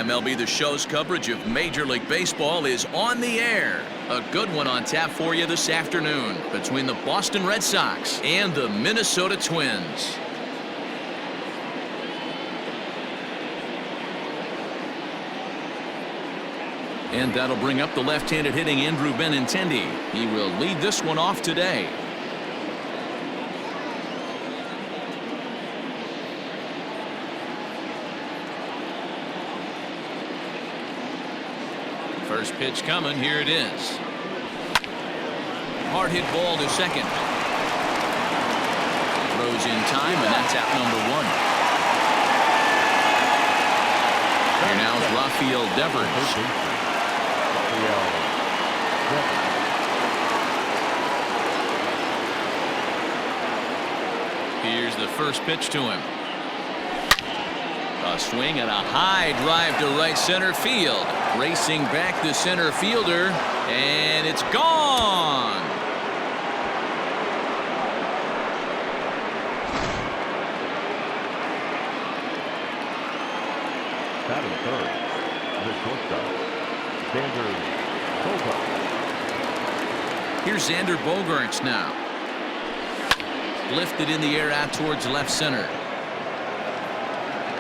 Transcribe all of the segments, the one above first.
MLB The Show's coverage of Major League Baseball is on the air. A good one on tap for you this afternoon between the Boston Red Sox and the Minnesota Twins. And that'll bring up the left-handed hitting Andrew Benintendi. He will lead this one off today. First pitch coming. Here it is. Hard hit ball to second. Throws in time, and that's out number one. Here now is Rafael Devers. Here's the first pitch to him. A swing and a high drive to right center field. Racing back the center fielder, and it's gone. Batting third, the shortstop, Xander Bogaerts. Here's Xander Bogaerts now. Lifted in the air out towards left center.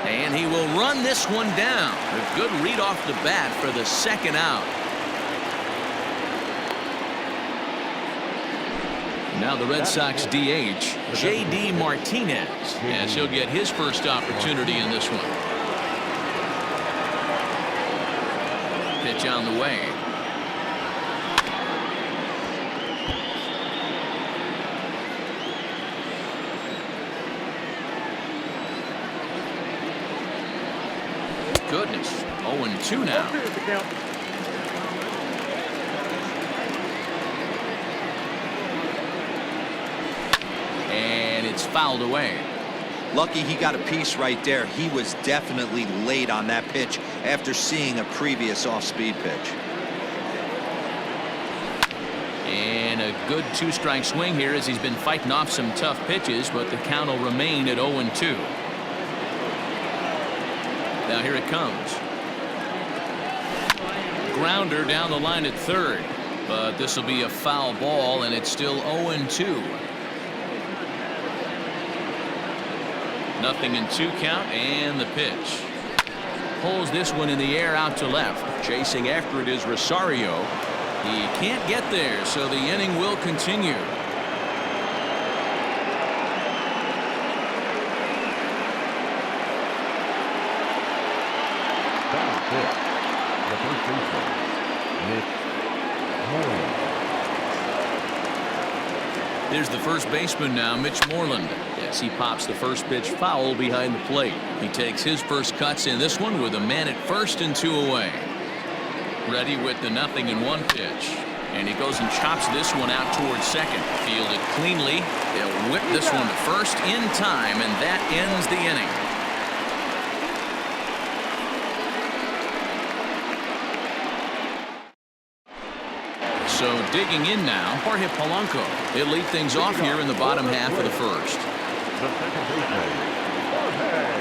And he will run this one down. A good read off the bat for the second out. Now the Red Sox DH, J.D. Martinez, as he'll get his first opportunity in this one. Pitch on the way. Goodness, 0-2 now. And it's fouled away. Lucky he got a piece right there. He was definitely late on that pitch after seeing a previous off-speed pitch. And a good two-strike swing here as he's been fighting off some tough pitches, but the count will remain at 0-2. Now here it comes. Grounder down the line at third, but this will be a foul ball, and it's still 0-2. Nothing in two count, and the pitch. Pulls this one in the air out to left. Chasing after it is Rosario. He can't get there, so the inning will continue. There's the first baseman now, Mitch Moreland, as he pops the first pitch foul behind the plate. He takes his first cuts in this one with a man at first and two away. Ready with the 0-1 pitch. And he goes and chops this one out towards second. Fielded cleanly. They'll whip this one to first in time, and that ends the inning. So digging in now, Jorge Polanco. He'll lead things off here in the bottom half of the first.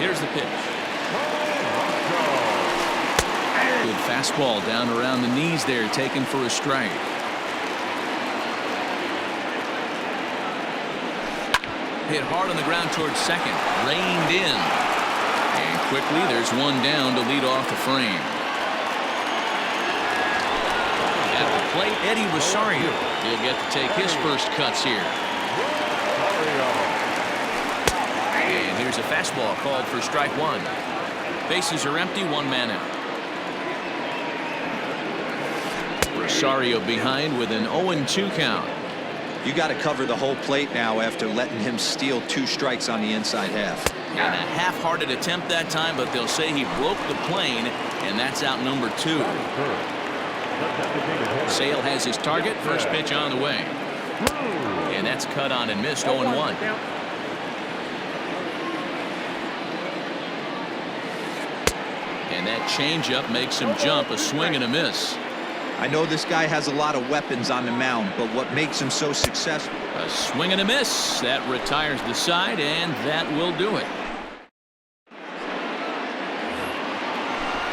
Here's the pitch. Good fastball down around the knees there, taken for a strike. Hit hard on the ground towards second. Reined in. And quickly there's one down to lead off the frame. At the plate, Eddie Rosario. He'll get to take his first cuts here. And here's a fastball called for strike one. Bases are empty, one man out. Rosario behind with an 0-2 count. You got to cover the whole plate now after letting him steal two strikes on the inside half. And a half-hearted attempt that time, but they'll say he broke the plane, and that's out number two. Sale has his target. First pitch on the way. And that's cut on and missed. 0-1. And that changeup makes him jump. A swing and a miss. I know this guy has a lot of weapons on the mound, but what makes him so successful? A swing and a miss. That retires the side, and that will do it.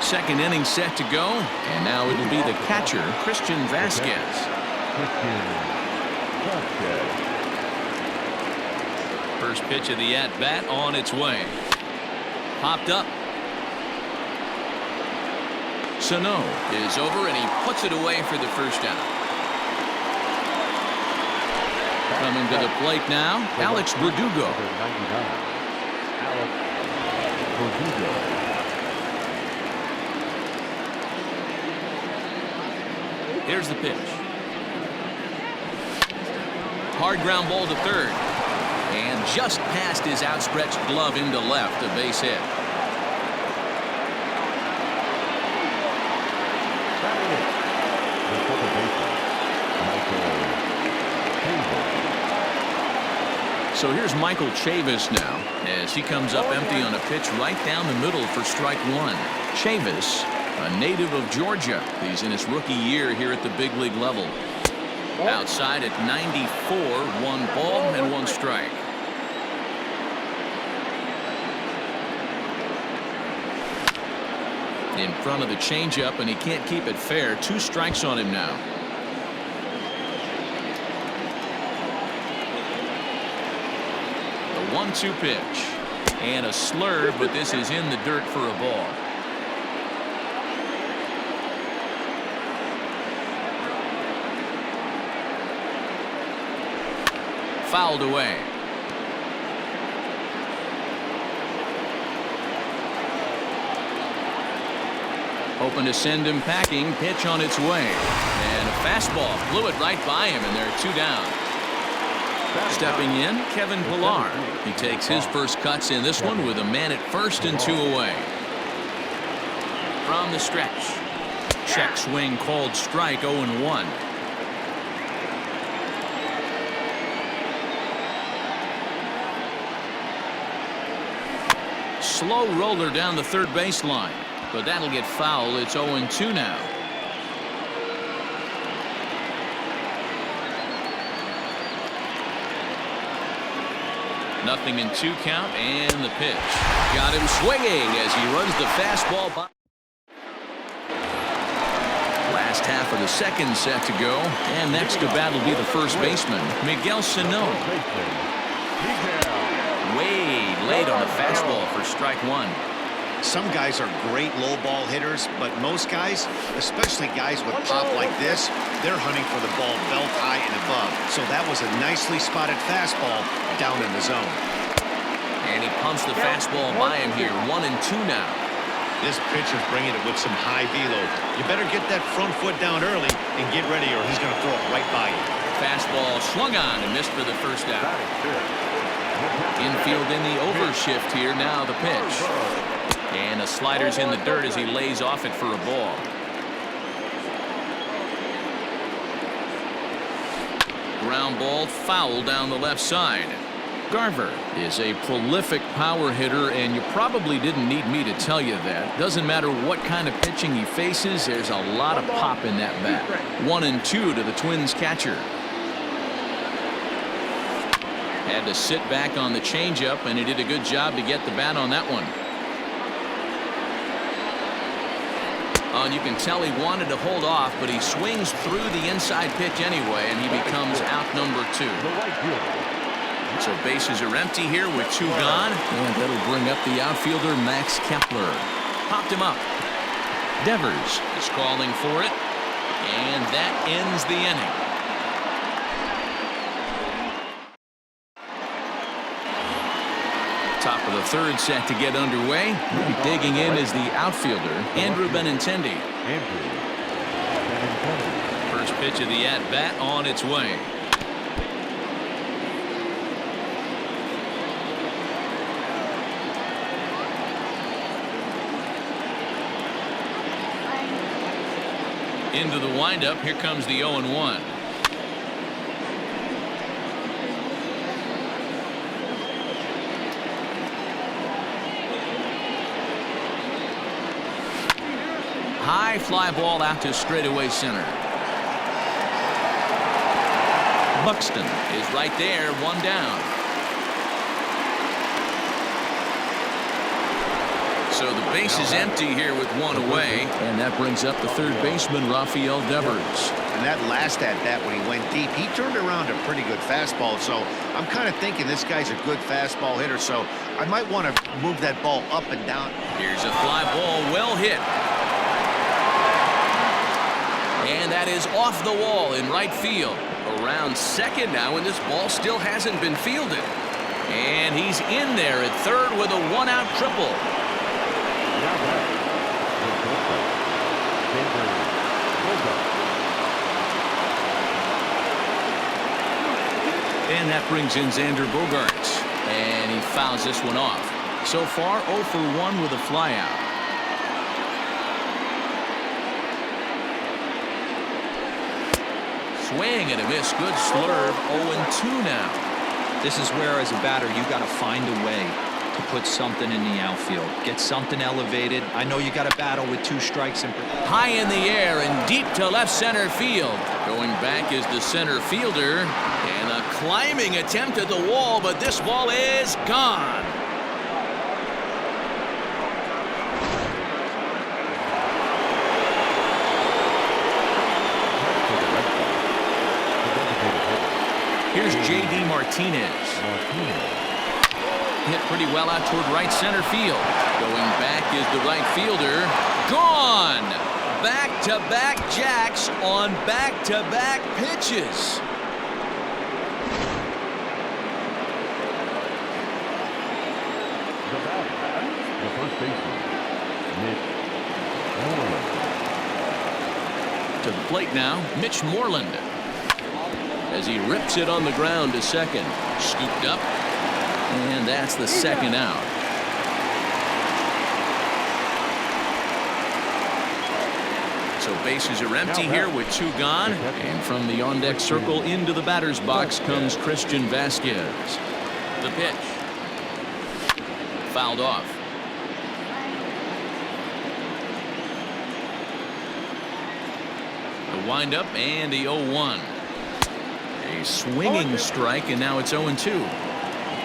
Second inning set to go, and now it'll be the catcher, Christian Vasquez. First pitch of the at-bat on its way. Popped up. Sano is over, and he puts it away for the first out. Coming to the plate now, Alex Verdugo. Here's the pitch. Hard ground ball to third. And just past his outstretched glove into left, a base hit. So here's Michael Chavis now as he comes up empty on a pitch right down the middle for strike one. Chavis, a native of Georgia. He's in his rookie year here at the big league level. Outside at 94, 1 ball and 1 strike. In front of the changeup, and he can't keep it fair. 2 strikes on him now. The 1-2 pitch. And a slurve, but this is in the dirt for a ball. Fouled away. Hoping to send him packing. Pitch on its way. And a fastball blew it right by him, and there are 2 down. Stepping in, Kevin Pillar. He takes his first cuts in this one with a man at first and 2 away. From the stretch. Check swing called strike, 0-1. Slow roller down the third baseline, but that'll get foul. It's 0-2 now. Nothing in 2 count, and the pitch. Got him swinging as he runs the fastball by. Last half of the second set to go, and next to bat will be the first baseman, Miguel Sano. Way late on the fastball for strike 1. Some guys are great low ball hitters, but most guys, especially guys with pop like this, they're hunting for the ball belt high and above. So that was a nicely spotted fastball down in the zone. And he pumps the fastball by him here. 1-2 now. This pitcher's bringing it with some high velo. You better get that front foot down early and get ready, or he's going to throw it right by you. Fastball swung on and missed for the first out. Infield in the overshift here. Now the pitch. And a slider's in the dirt as he lays off it for a ball. Ground ball foul down the left side. Garver is a prolific power hitter, and you probably didn't need me to tell you that. Doesn't matter what kind of pitching he faces, there's a lot of pop in that bat. 1-2 to the Twins catcher. Had to sit back on the changeup, and he did a good job to get the bat on that one. And you can tell he wanted to hold off, but he swings through the inside pitch anyway, and he becomes out number 2. So bases are empty here with 2 gone, and that'll bring up the outfielder Max Kepler. Popped him up. Devers is calling for it, and that ends the inning. Top of the third set to get underway. Digging in is the outfielder, Andrew Benintendi. First pitch of the at-bat on its way. Into the windup. Here comes the 0-1. High fly ball out to straightaway center. Buxton is right there, 1 down. So the base is empty here with one away, and that brings up the third baseman, Rafael Devers. And that last at-bat when he went deep, he turned around a pretty good fastball. So I'm kind of thinking this guy's a good fastball hitter, so I might want to move that ball up and down. Here's a fly ball, well hit. And that is off the wall in right field. Around second now, and this ball still hasn't been fielded. And he's in there at third with a one-out triple. And that brings in Xander Bogaerts. And he fouls this one off. So far, 0 for 1 with a flyout. Swing and a miss. Good slurve. 0-2 now. This is where, as a batter, you got to find a way to put something in the outfield. Get something elevated. I know you got to battle with 2 strikes. High in the air and deep to left center field. Going back is the center fielder. And a climbing attempt at the wall, but this ball is gone. Here's J.D. Martinez. Hit pretty well out toward right center field. Going back is the right fielder. Gone! Back-to-back jacks on back-to-back pitches. The first baseman, Mitch Moreland. To the plate now, Mitch Moreland. As he rips it on the ground to second. Scooped up. And that's the second out. So bases are empty here with 2 gone. And from the on-deck circle into the batter's box comes Christian Vasquez. The pitch. Fouled off. The windup and the 0-1. A swinging strike, and now it's 0-2.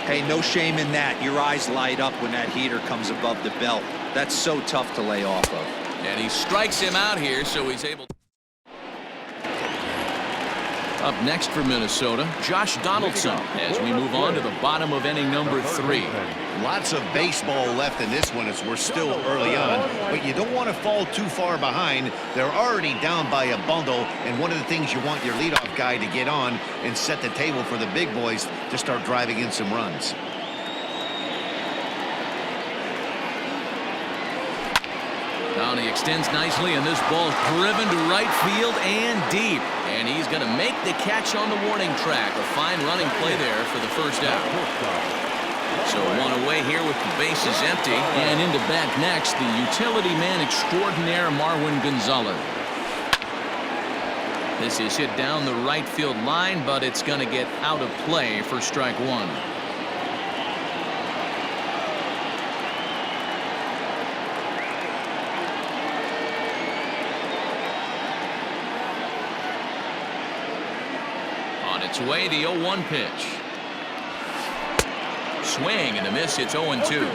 Hey, no shame in that. Your eyes light up when that heater comes above the belt. That's so tough to lay off of. And he strikes him out here, so he's able. Up next for Minnesota, Josh Donaldson, as we move on to the bottom of inning number 3. Lots of baseball left in this one as we're still early on, but you don't want to fall too far behind. They're already down by a bundle, and one of the things you want your leadoff guy to get on and set the table for the big boys to start driving in some runs. Now he extends nicely, and this ball's driven to right field and deep. And he's going to make the catch on the warning track. A fine running play there for the first out. So one away here with the bases empty. And into bat next, the utility man extraordinaire, Marwin Gonzalez. This is hit down the right field line, but it's going to get out of play for strike 1. Its way, the 0-1 pitch. Swing and a miss. It's 0-2.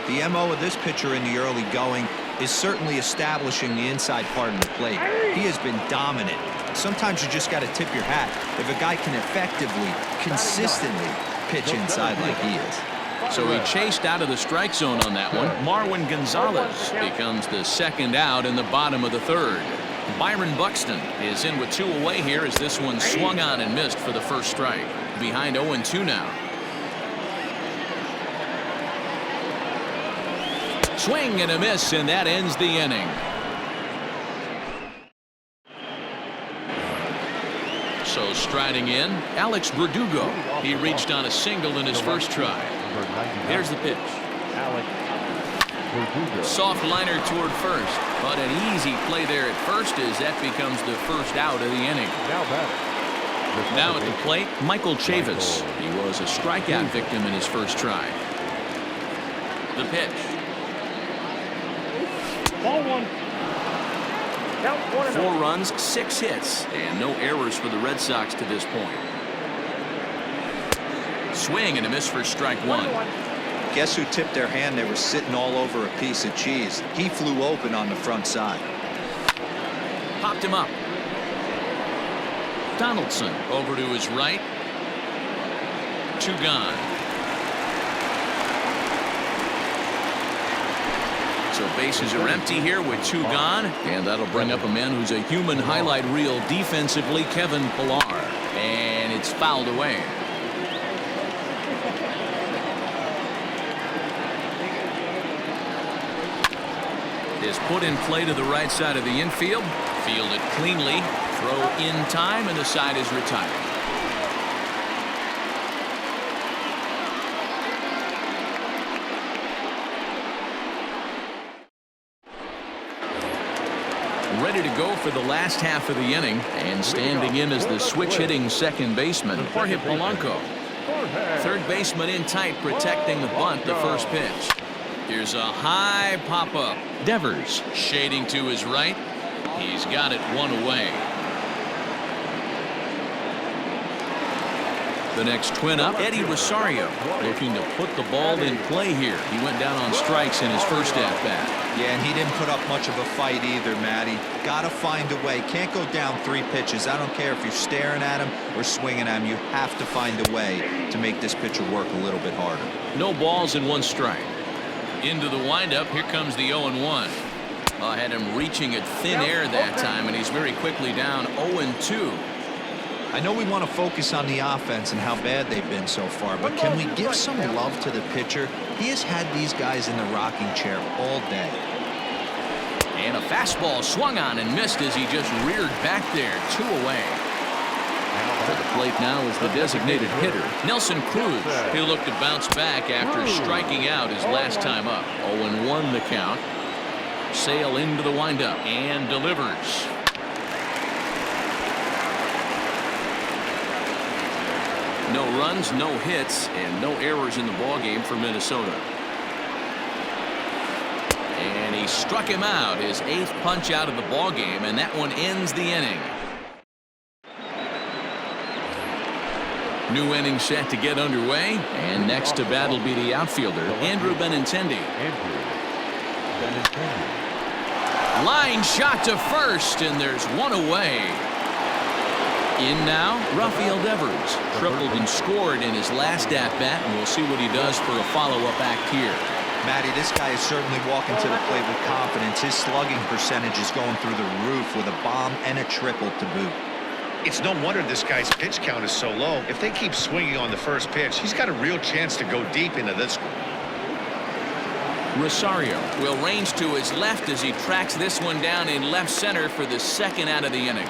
The MO of this pitcher in the early going is certainly establishing the inside part of the plate. He has been dominant. Sometimes you just got to tip your hat if a guy can effectively, consistently pitch inside like he is. So he chased out of the strike zone on that one. Marwin Gonzalez becomes the second out in the bottom of the 3rd. Byron Buxton is in with 2 away here as this one swung on and missed for the first strike. Behind 0-2 now. Swing and a miss, and that ends the inning. So striding in, Alex Verdugo. He reached on a single in his first try. Here's the pitch. Soft liner toward first, but an easy play there at first as that becomes the first out of the inning. Now at the plate, Michael Chavis. He was a strikeout victim in his first try. The pitch. Ball 1. Count 1-0. 4 runs, 6 hits, and no errors for the Red Sox to this point. Swing and a miss for strike 1. Guess who tipped their hand? They were sitting all over a piece of cheese. He flew open on the front side. Popped him up. Donaldson over to his right. 2 gone. So bases are empty here with 2 gone, and that'll bring up a man who's a human highlight reel defensively, Kevin Pillar, and it's fouled away. Is put in play to the right side of the infield. Fielded cleanly. Throw in time, and the side is retired. Ready to go for the last half of the inning, and standing in as the switch-hitting second baseman, Jorge Polanco. Third baseman in tight, protecting the bunt, the first pitch. Here's a high pop-up. Devers shading to his right. He's got it 1 away. The next twin up, Eddie Rosario, looking to put the ball in play here. He went down on strikes in his first at-bat. Yeah, and he didn't put up much of a fight either, Matty. Got to find a way. Can't go down 3 pitches. I don't care if you're staring at him or swinging at him. You have to find a way to make this pitcher work a little bit harder. No balls and 1 strike. Into the windup. Here comes the 0-1. Had him reaching at thin air that time, and he's very quickly down 0-2. I know we want to focus on the offense and how bad they've been so far, but can we give some love to the pitcher? He has had these guys in the rocking chair all day. And a fastball swung on and missed as he just reared back there. 2 away. To the plate now is the designated hitter, Nelson Cruz. He'll look to bounce back after striking out his last time up. 0-1 the count. Sale into the windup and delivers. No runs, no hits, and no errors in the ballgame for Minnesota. And he struck him out, his 8th punch out of the ballgame, and that one ends the inning. New inning set to get underway, and next to bat will be the outfielder, Andrew Benintendi. Line shot to first, and there's 1 away. In now, Rafael Devers. Tripled and scored in his last at-bat, and we'll see what he does for a follow-up act here. Matty, this guy is certainly walking to the plate with confidence. His slugging percentage is going through the roof with a bomb and a triple to boot. It's no wonder this guy's pitch count is so low. If they keep swinging on the first pitch, he's got a real chance to go deep into this one. Rosario will range to his left as he tracks this one down in left center for the 2nd out of the inning.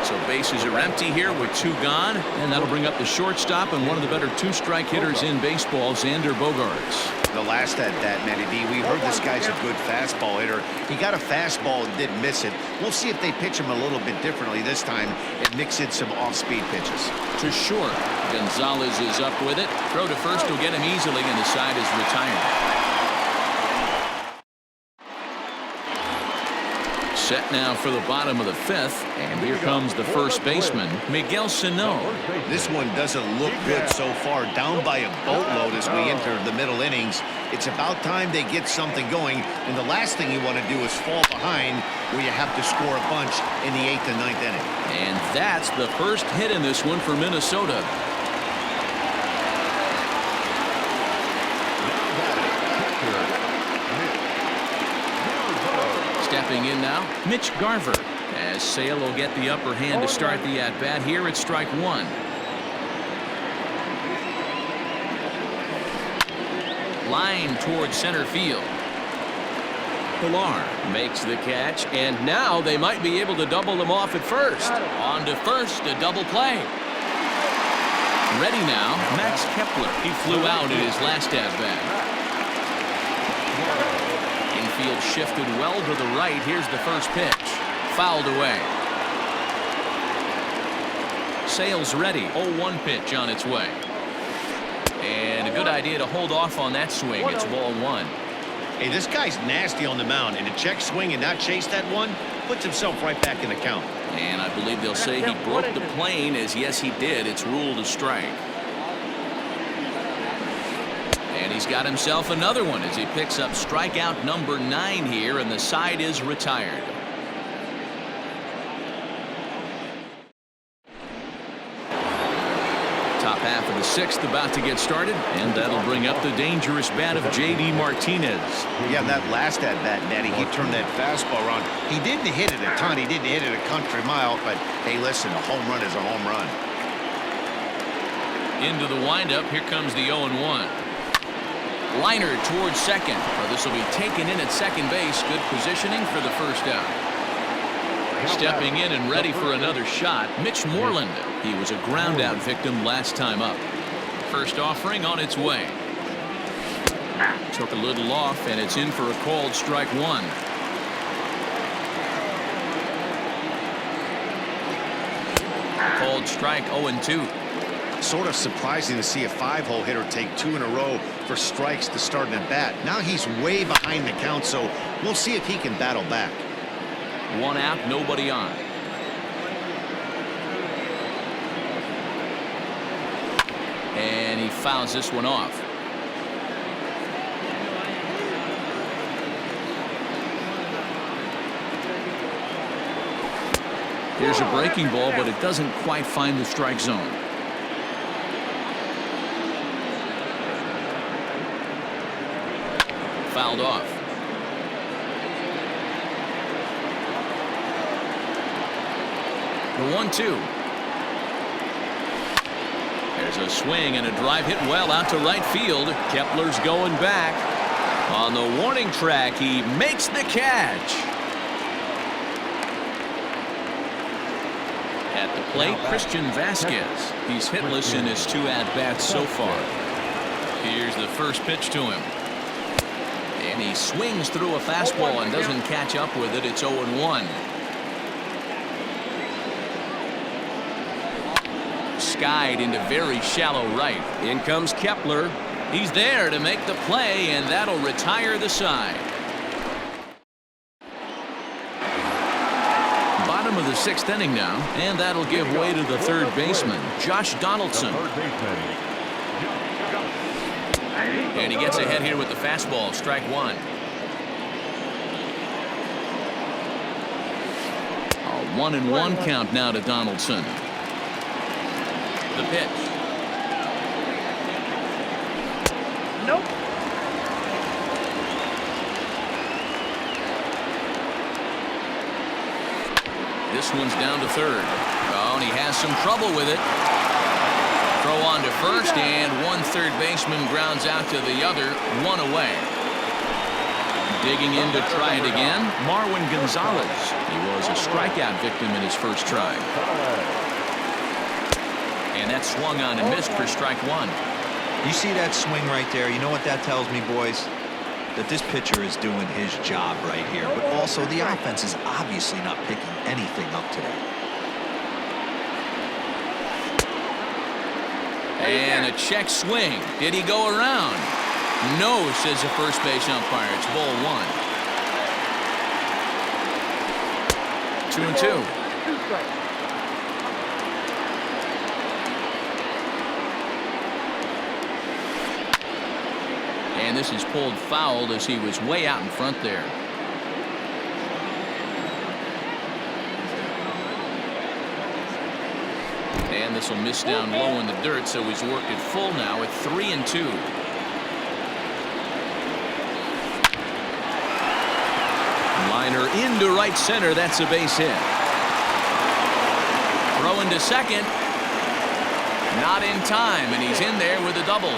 So bases are empty here with 2 gone, and that'll bring up the shortstop and one of the better 2-strike hitters in baseball, Xander Bogaerts. The last at-bat, Matty D, we heard this guy's a good fastball hitter. He got a fastball and didn't miss it. We'll see if they pitch him a little bit differently this time and mix in some off-speed pitches. To short. Gonzalez is up with it. Throw to first will get him easily, and the side is retired. Set now for the bottom of the 5th, and here comes the first baseman, Miguel Sano. This one doesn't look good so far, down by a boatload as we enter the middle innings. It's about time they get something going, and the last thing you want to do is fall behind where you have to score a bunch in the 8th and 9th inning. And that's the first hit in this one for Minnesota. Stepping in now, Mitch Garver, as Sale will get the upper hand to start the at-bat here at strike 1. Line towards center field. Pillar makes the catch, and now they might be able to double them off at first. On to first, a double play. Ready now, Max Kepler. He flew out in his last at-bat. Infield shifted well to the right. Here's the first pitch. Fouled away. Sale's ready. 0-1 pitch on its way. And a good idea to hold off on that swing. It's ball 1. Hey, this guy's nasty on the mound, and to check swing and not chase that one puts himself right back in the count. And I believe they'll say he broke the plane, as yes, he did. It's ruled a strike. he's got himself another one as he picks up strikeout number 9 here, and the side is retired. Top half of the 6th about to get started, and that'll bring up the dangerous bat of J.D. Martinez. Yeah, that last at-bat, Natty, he turned that fastball around. He didn't hit it a ton. He didn't hit it a country mile, but hey, listen, a home run is a home run. Into the windup, here comes the 0-1. Liner towards second. This will be taken in at second base. Good positioning for the first out. Stepping in and ready for another shot, Mitch Moreland. He was a ground out victim last time up. First offering on its way. Took a little off, and it's in for a called strike 1. Called strike 0-2. Sort of surprising to see a 5-hole hitter take 2 in a row for strikes to start an at-bat. Now he's way behind the count, so we'll see if he can battle back. 1 out, nobody on. And he fouls this one off. Here's a breaking ball, but it doesn't quite find the strike zone. Fouled off. The 1-2. There's a swing and a drive hit well out to right field. Kepler's going back. On the warning track, he makes the catch. At the plate, Christian Vasquez. He's hitless in his 2 at-bats so far. Here's the first pitch to him. And he swings through a fastball and doesn't catch up with it. It's 0-1. Skied into very shallow right. In comes Kepler. He's there to make the play, and that'll retire the side. Bottom of the 6th inning now, and that'll give way to the 3rd baseman, Josh Donaldson. And he gets ahead here with the fastball, strike 1. A 1-1 count now to Donaldson. The pitch. Nope. This one's down to 3rd. Oh, and he has some trouble with it. Throw on to first, and 1 third baseman grounds out to the other, 1 away. Digging in to try it again, Marwin Gonzalez. He was a strikeout victim in his first try. And that swung on and missed for strike 1. You see that swing right there? You know what that tells me, boys? That this pitcher is doing his job right here. But also, the offense is obviously not picking anything up today. And a check swing. Did he go around? No, says the first base umpire. It's ball 1. 2-2. And this is pulled foul as he was way out in front there. And this will miss down low in the dirt, so he's worked it full now at 3-2. Liner into right center. That's a base hit. Throw into second. Not in time, and he's in there with a double.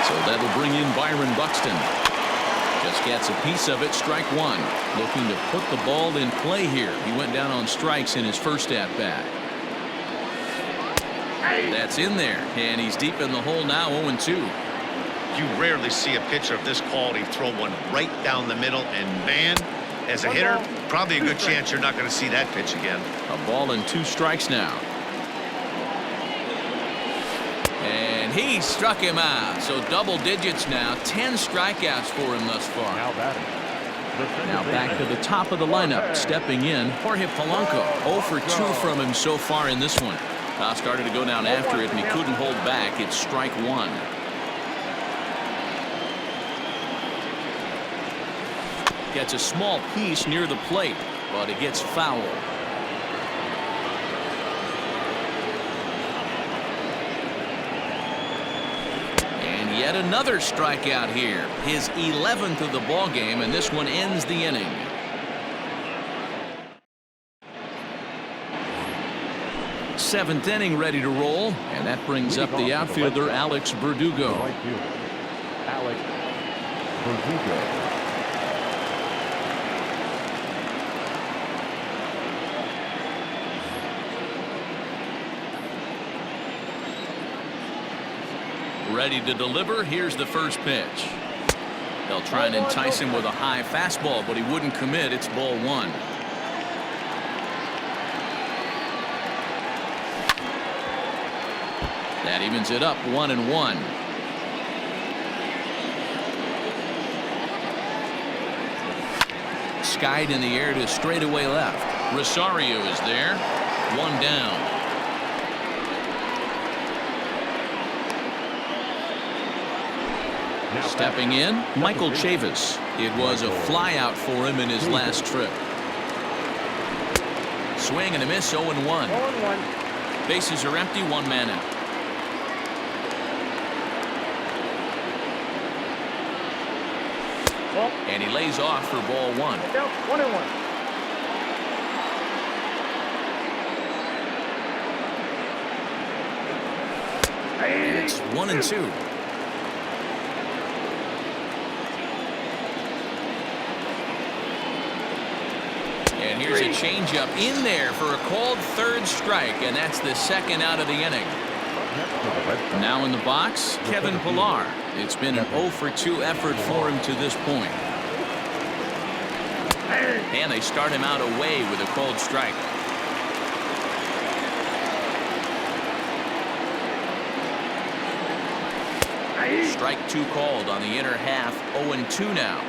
So that'll bring in Byron Buxton. Just gets a piece of it, strike 1. Looking to put the ball in play here. He went down on strikes in his first at-bat. That's in there, and he's deep in the hole now, 0-2. You rarely see a pitcher of this quality throw one right down the middle, and man, as a hitter, probably a good chance you're not going to see that pitch again. A ball and 2 strikes now. And he struck him out. So double digits now. 10 strikeouts for him thus far. Now batting. Now back to the top of the lineup. Stepping in, Jorge Polanco. 0 for 2 from him so far in this one. Started to go down after it, and he couldn't hold back. It's strike one. Gets a small piece near the plate, but it gets fouled. And yet another strikeout here. His 11th of the ball game, and this one ends the inning. Seventh inning ready to roll, and that brings up the outfielder Alex Verdugo. Alex Verdugo. Ready to deliver. Here's the first pitch. They'll try and entice him with a high fastball, but he wouldn't commit. It's ball one. That evens it up 1-1. Skied in the air to straightaway left. Rosario is there. One down. Stepping in, Michael Chavis. It was a flyout for him in his last trip. Swing and a miss, 0-1. 0-1. Bases are empty, one man out. And he lays off for ball one. 1-1. And it's 1-2. And here's a changeup in there for a called third strike, and that's the second out of the inning. Now in the box, Kevin Pillar. It's been an 0 for 2 effort for him to this point. And they start him out away with a called strike. Strike 2 called on the inner half. 0-2 now.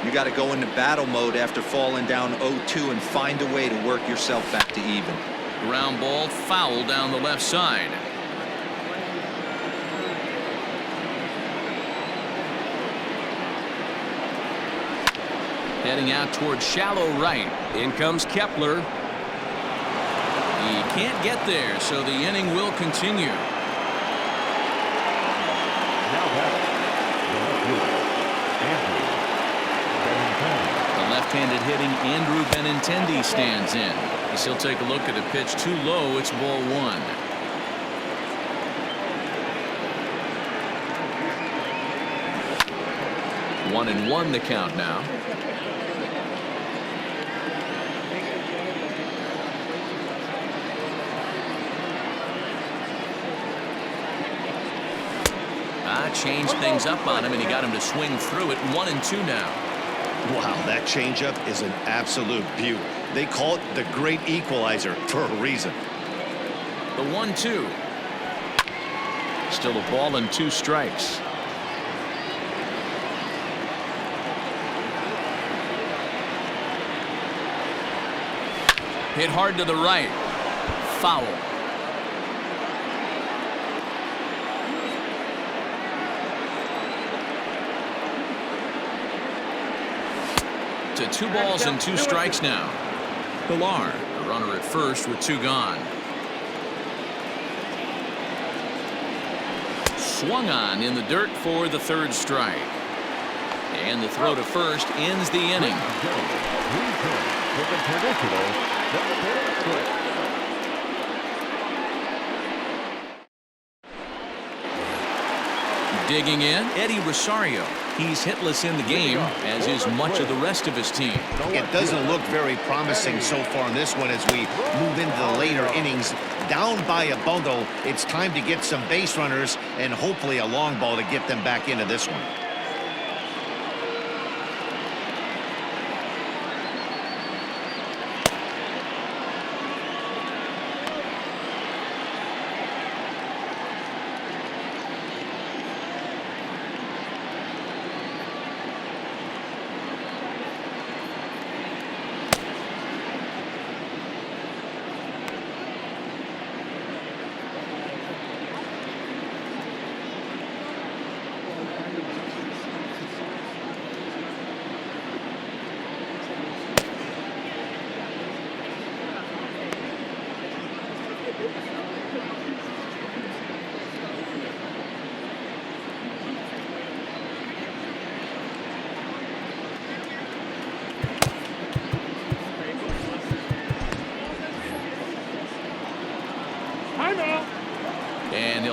You got to go into battle mode after falling down 0-2 and find a way to work yourself back to even. Ground ball foul down the left side. Heading out towards shallow right. In comes Kepler. He can't get there, so the inning will continue. Now back. The left-handed hitting Andrew Benintendi stands in. As he'll take a look at a pitch too low. It's ball one. One and one the count now. Changed things up on him, and he got him to swing through it. 1-2 now. Wow, that changeup is an absolute beaut. They call it the great equalizer for a reason. The 1-2. Still a ball and 2 strikes. Hit hard to the right. Foul. To 2 balls and 2 strikes now. Pillar, the runner at first with 2 gone. Swung on in the dirt for the 3rd strike. And the throw to first ends the inning. Digging in, Eddie Rosario. He's hitless in the game, as is much of the rest of his team. It doesn't look very promising so far in this one as we move into the later innings. Down by a bundle, it's time to get some base runners and hopefully a long ball to get them back into this one.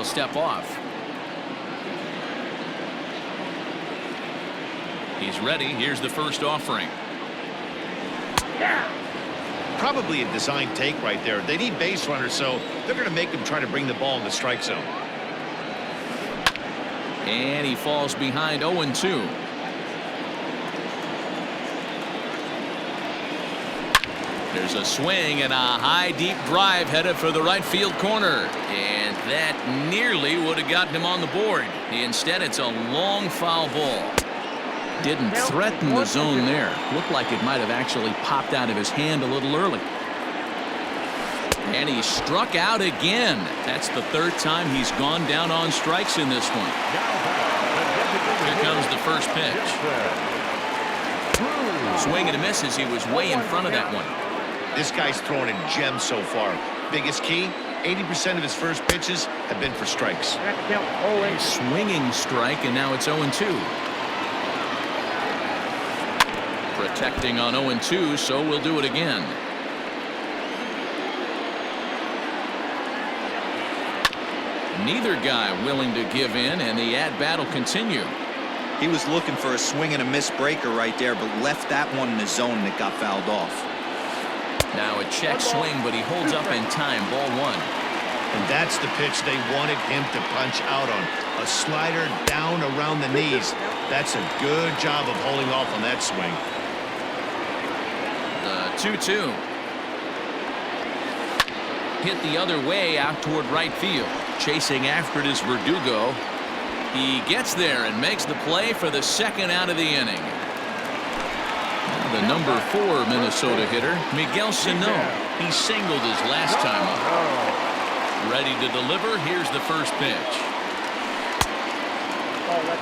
he'll step off. He's ready. Here's the first offering. Probably a design take right there. They need base runners, so they're going to make him try to bring the ball in the strike zone. And he falls behind 0-2. There's a swing and a high deep drive headed for the right field corner. And that nearly would have gotten him on the board. Instead, it's a long foul ball. Didn't threaten the zone there. Looked like it might have actually popped out of his hand a little early. And he struck out again. That's the third time he's gone down on strikes in this one. Here comes the first pitch. Swing and a miss as he was way in front of that one. This guy's throwing in gems so far. Biggest key, 80% of his first pitches have been for strikes. A swinging strike, and now it's 0-2. Protecting on 0-2, so we'll do it again. Neither guy willing to give in, and the at-bat will continue. He was looking for a swing and a miss breaker right there, but left that one in the zone and it got fouled off. Now a check swing, but he holds up in time. Ball one. And that's the pitch they wanted him to punch out on. A slider down around the knees. That's a good job of holding off on that swing. The 2-2. Hit the other way out toward right field. Chasing after it is Verdugo. He gets there and makes the play for the second out of the inning. Now the number 4 Minnesota hitter, Miguel Sano. He singled his last time up. Ready to deliver. Here's the first pitch.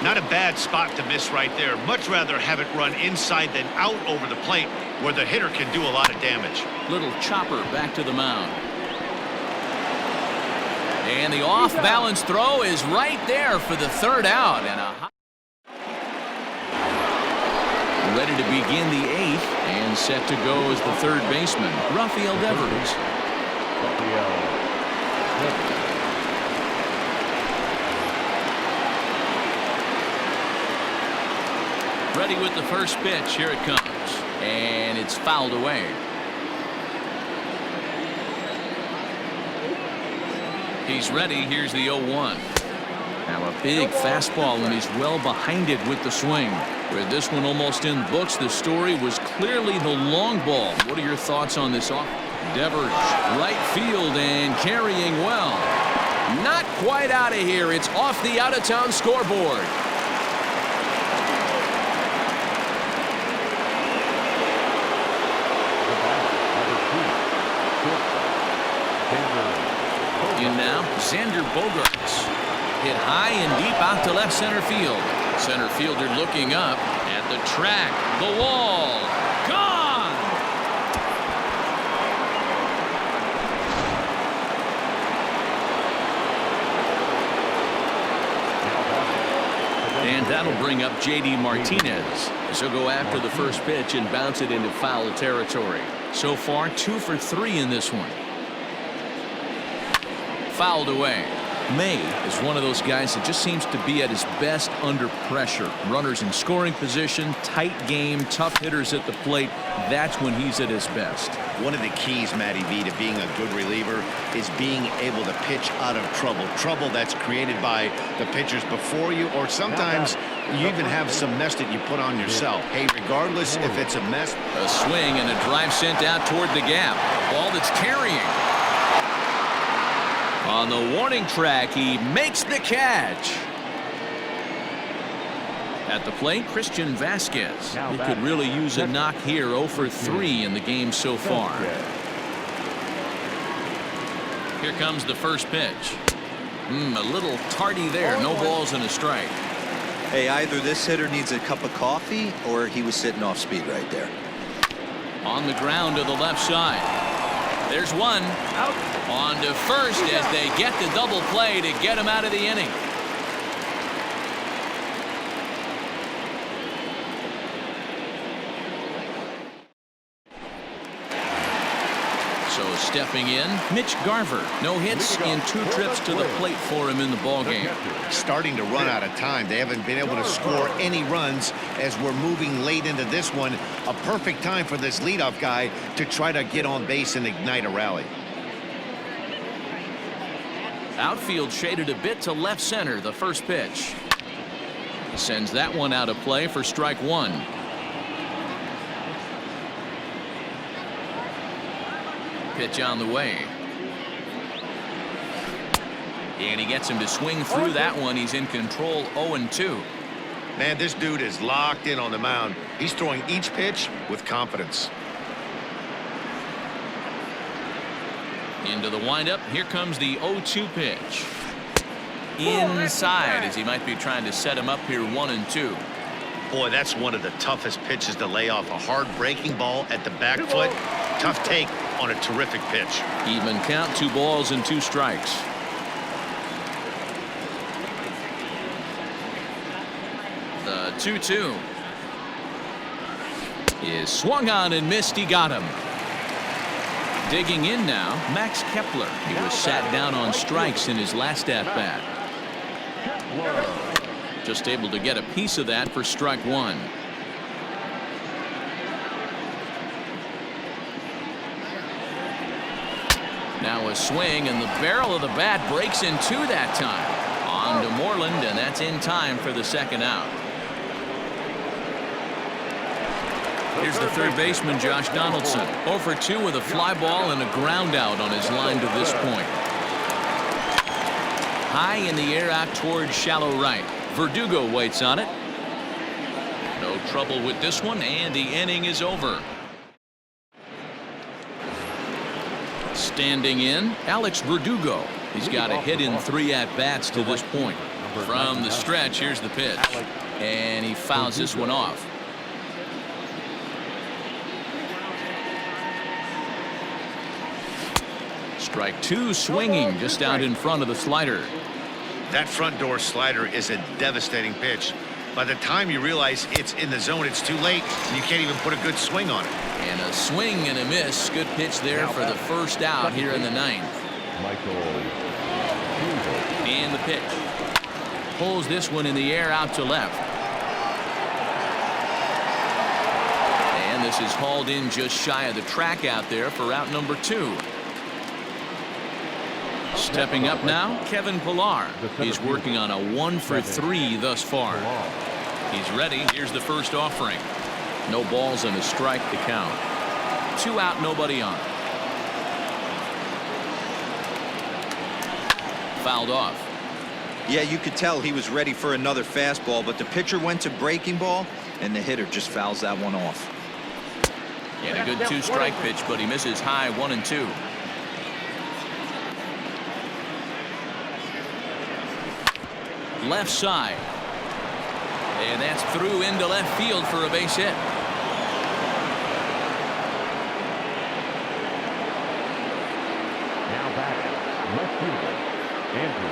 Not a bad spot to miss right there. Much rather have it run inside than out over the plate where the hitter can do a lot of damage. Little chopper back to the mound. And the off-balance throw is right there for the third out. And ready to begin the 8th and set to go as the third baseman, Rafael Devers. Ready with the first pitch. Here it comes. And it's fouled away. He's ready. Here's the 0-1. Now a big fastball, and he's well behind it with the swing. With this one almost in the books, the story was clearly the long ball. What are your thoughts on this off? Devers, right field, and carrying well. Not quite out of here. It's off the out-of-town scoreboard. In now, Xander Bogaerts. Hit high and deep out to left center field. Center fielder looking up at the track. The wall. Gone! And that'll bring up J.D. Martinez. He'll go after the first pitch and bounce it into foul territory. So far, 2 for 3 in this one. Fouled away. May is one of those guys that just seems to be at his best under pressure. Runners in scoring position, tight game, tough hitters at the plate. That's when he's at his best. One of the keys, Matty V, to being a good reliever is being able to pitch out of trouble. Trouble that's created by the pitchers before you, or sometimes you even have some mess that you put on yourself. Hey, regardless if it's a mess. A swing and a drive sent out toward the gap. Ball that's carrying. On the warning track, he makes the catch. At the plate, Christian Vasquez. He could really use a knock here. 0 for 3 in the game so far. Here comes the first pitch. A little tardy there. No balls and a strike. Hey, either this hitter needs a cup of coffee or he was sitting off speed right there. On the ground to the left side. There's one. Out. On to first as they get the double play to get him out of the inning. So stepping in, Mitch Garver. No hits in 2 trips to the plate for him in the ballgame. Starting to run out of time. They haven't been able to score any runs as we're moving late into this one. A perfect time for this leadoff guy to try to get on base and ignite a rally. Outfield shaded a bit to left center. The first pitch. Sends that one out of play for strike 1. Pitch on the way. And he gets him to swing through that one. He's in control, 0-2. Man, this dude is locked in on the mound. He's throwing each pitch with confidence. Into the windup. Here comes the 0-2 pitch. Inside, as he might be trying to set him up here, 1-2. Boy, that's one of the toughest pitches to lay off. A hard breaking ball at the back foot. Tough take on a terrific pitch. Even count, 2 balls and 2 strikes. The 2-2 is swung on and missed. He got him. Digging in now, Max Kepler. He was sat down on strikes in his last at-bat. Just able to get a piece of that for strike 1. Now a swing, and the barrel of the bat breaks in 2 that time. On to Moreland, and that's in time for the second out. Here's the third baseman, Josh Donaldson. 0 for 2 with a fly ball and a ground out on his line to this point. High in the air out towards shallow right. Verdugo waits on it. No trouble with this one, and the inning is over. Standing in, Alex Verdugo. He's got a hit in 3 at-bats to this point. From the stretch, here's the pitch. And he fouls this one off. Strike 2, swinging just out in front of the slider. That front door slider is a devastating pitch. By the time you realize it's in the zone, it's too late, and you can't even put a good swing on it. And a swing and a miss. Good pitch there for the first out here in the 9th. And the pitch. Pulls this one in the air out to left. And this is hauled in just shy of the track out there for out number 2. Stepping up now, Kevin Pillar. He's working on a 1 for 3 thus far. He's ready. Here's the first offering. No balls and a strike to count. 2 out, nobody on. Fouled off. Yeah, you could tell he was ready for another fastball, but the pitcher went to breaking ball, and the hitter just fouls that one off. And a good 2-strike pitch, but he misses high, 1-2. Left side. And that's through into left field for a base hit. Now back, left fielder, Andrew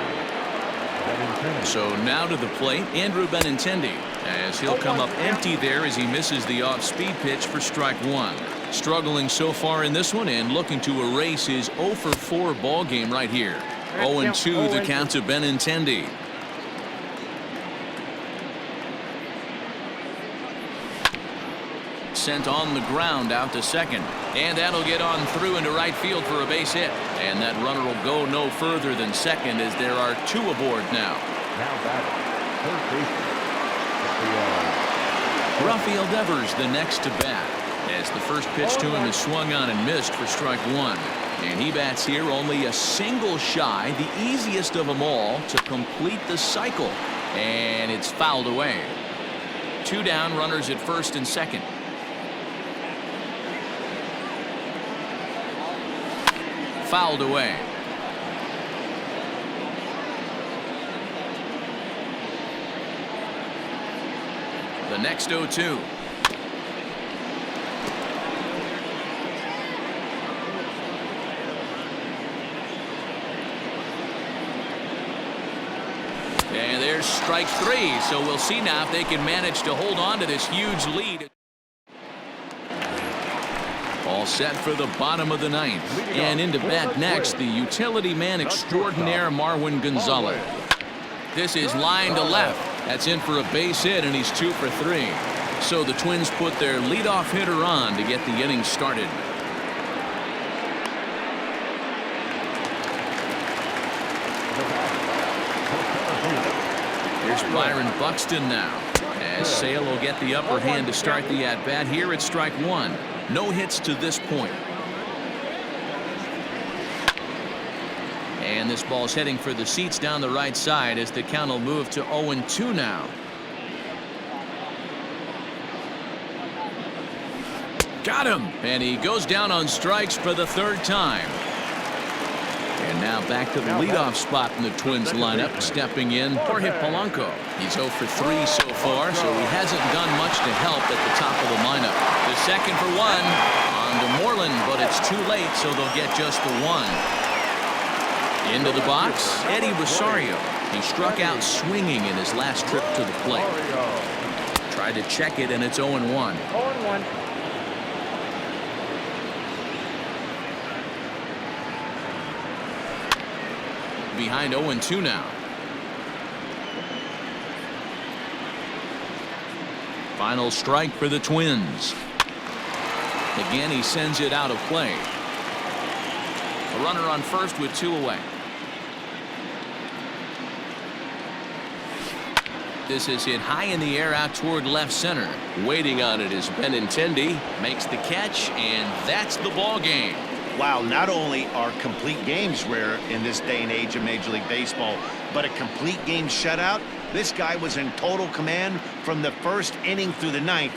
Benintendi. So now to the plate, Andrew Benintendi, as he'll come up empty there as he misses the off-speed pitch for strike 1. Struggling so far in this one and looking to erase his 0 for 4 ball game right here. 0-2 the count to Benintendi. Sent on the ground out to second, and that'll get on through into right field for a base hit, and that runner will go no further than second as there are 2 aboard now. Now batting, third baseman, Rafael Devers the next to bat, as the first pitch to him is swung on and missed for strike 1, and he bats here only a single shy, the easiest of them all to complete the cycle, and it's fouled away. 2 down, runners at first and second. Fouled away. The next 0-2. And there's strike 3. So we'll see now if they can manage to hold on to this huge lead. All set for the bottom of the ninth. And into bat next, the utility man extraordinaire Marwin Gonzalez. This is line to left. That's in for a base hit, and he's 2 for 3. So the Twins put their leadoff hitter on to get the inning started. Here's Byron Buxton now, as Sale will get the upper hand to start the at-bat here at strike 1. No hits to this point. And this ball's heading for the seats down the right side as the count will move to 0-2 now. Got him, and he goes down on strikes for the 3rd time. And now back to the leadoff spot in the Twins lineup. Stepping in, Jorge Polanco. He's 0 for 3 so far, so he hasn't done much to help at the top of the lineup. The second for 1 on to Moreland, but it's too late, so they'll get just the 1. Into the box, Eddie Rosario. He struck out swinging in his last trip to the plate. Tried to check it, and it's 0-1. 0-1. Behind 0-2 now. Final strike for the Twins. Again, he sends it out of play. A runner on first with 2 away. This is hit high in the air out toward left center. Waiting on it is Benintendi. Makes the catch, and that's the ball game. Wow, not only are complete games rare in this day and age of Major League Baseball, but a complete game shutout. This guy was in total command from the 1st inning through the 9th.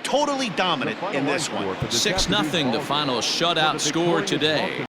Totally dominant in this one. 6-0 the final shutout score today.